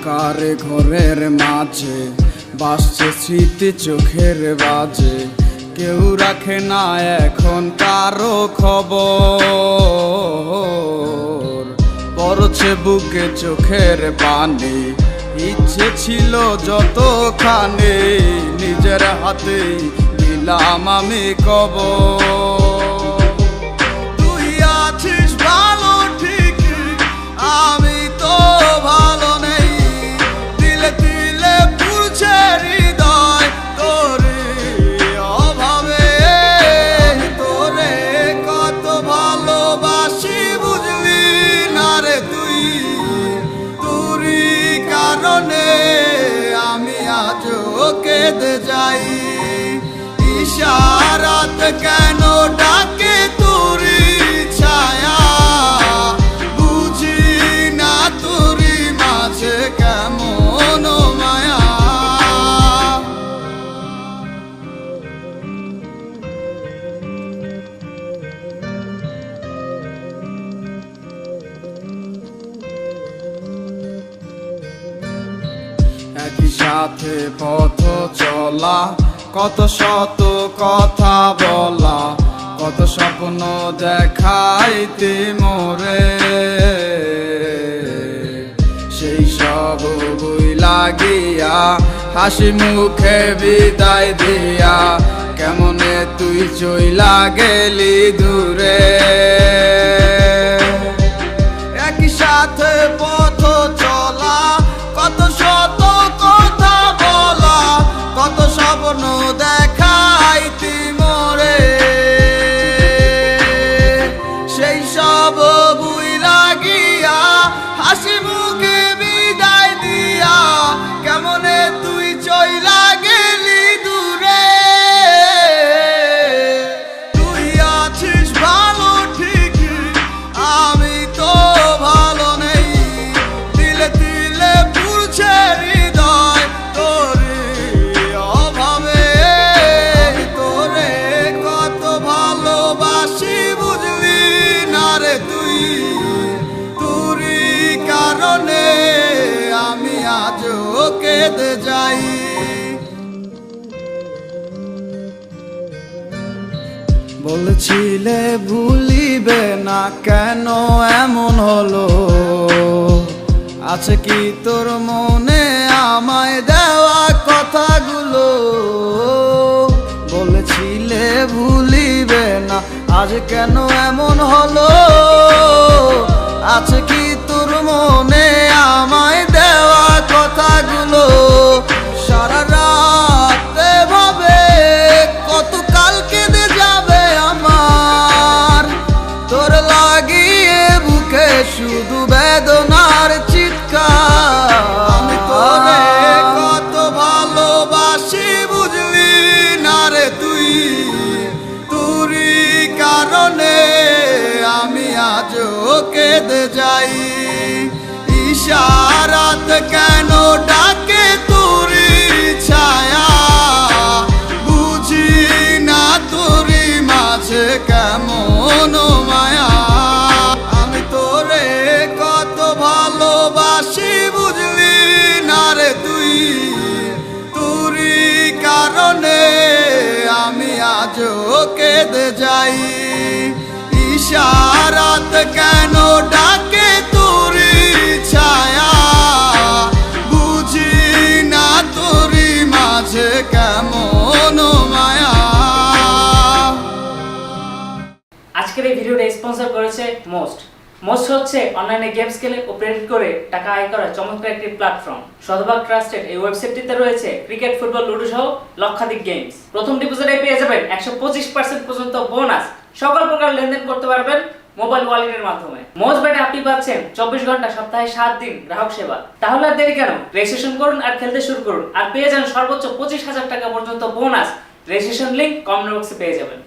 অন্ধকার ঘরের মাঝে বাসছে স্মৃতি চোখের বাজে, কেউ রাখে না এখন কারো খবর। পড়ছে বুকে চোখের পানি, ইচ্ছে ছিল যতখানি নিজের হাতেই দিলাম আমি কবর। তুই আছিস ভালো ঠিক, আমি তো ভালো নেই, দিলে দিলে পুড়ছে হৃদয় তোরে অভাবে। তোরে কত ভালোবাসি বুঝলি না রে তুই, তোরই কারণে আমি আজও কেঁদে যাই। ইশারাত কেন ডাকে তোরই ছায়া, বুঝি না তোরই মাঝে কেমন মায়া। একই সাথে পথ চলা, কত শত কথা বলা, কত স্বপ্ন দেখাইতে মোরে, সেই সব বই লাগিয়া হাসি মুখে বিদায় দিয়া কেমনে তুই চইলা গেলি দূরে। একই সাথে পথ চলা, কত শত কথা বলা, কত স্বপ্ন দেখাইতি মোরে, সেই সব বুই লাগিয়া হাসি মুখে বিদায় দিয়া কেমনে তুই চইলা গেলি দূরে। তুই আছিস ভালো ঠিক, আমি তো ভালো নেই, দিলে দিলে পুড়ছে হৃদয় তোরে অভাবে। তোরে কত ভালোবাসি বুঝলি না রে তুই, তোরই কারণে আমি আজও কেঁদে যাই। বলছিলে ভুলিবে না, কেন এমন হলো? আছে কি তোর মনে আমায় দেওয়া কথাগুলো? বলেছিলে ভুলিবে না, আজ কেন এমন হলো? আছে কি তোর মনে আমায় দেওয়া কথাগুলো? সারা রাত ভাবে কত কাল কেঁদে যাবে আমার, তোর লাগিয়ে বুকে শুধু বেদনার চিৎকার। আমি তোরে কত ভালোবাসি বুঝলি না রে তুই, তোরই কারণে আমি আজও কেঁদে যাই। ইশারাত কেন ডাকে তোরই ছায়া, বুঝি না তোরই মাঝে কেমন মায়া। আমি তোরে কত ভালোবাসি বুঝলি না রে তুই, তোরই কারণে আমি আজও কেঁদে যাই। ইশারাত কেন ডাকে তোরই ছায়া, বুঝি না তোরই মাঝে কেমন মায়া। আজকের এই ভিডিওটা স্পন্সর করেছে মোস্ট। মোস্ট হচ্ছে অনলাইনে গেমস খেলে ও প্রেরিত করে টাকা আয় করার চমৎকার একটি প্ল্যাটফর্ম। শতভাগ ট্রাস্টেড এই ওয়েবসাইটটিতে রয়েছে ক্রিকেট, ফুটবল, লুডো সহ লক্ষাধিক গেমস। প্রথম ডিপোজিটে পেয়ে যাবেন 125% পর্যন্ত বোনাস। সকল প্রকার লেনদেন করতে পারবেন মোবাইল ওয়ালেটের মাধ্যমে। মোস্ট ব্যাটে আপনি পাচ্ছেন 24 ঘন্টা সপ্তাহে 7 দিন গ্রাহক সেবা। তাহলে আর দেরি কেন, রেজিস্ট্রেশন করুন আর খেলতে শুরু করুন, আর পেয়ে যান সর্বোচ্চ 25,000 টাকা পর্যন্ত বোনাস। রেজিস্ট্রেশন লিংক কমেন্ট বক্সে পেয়ে যাবেন।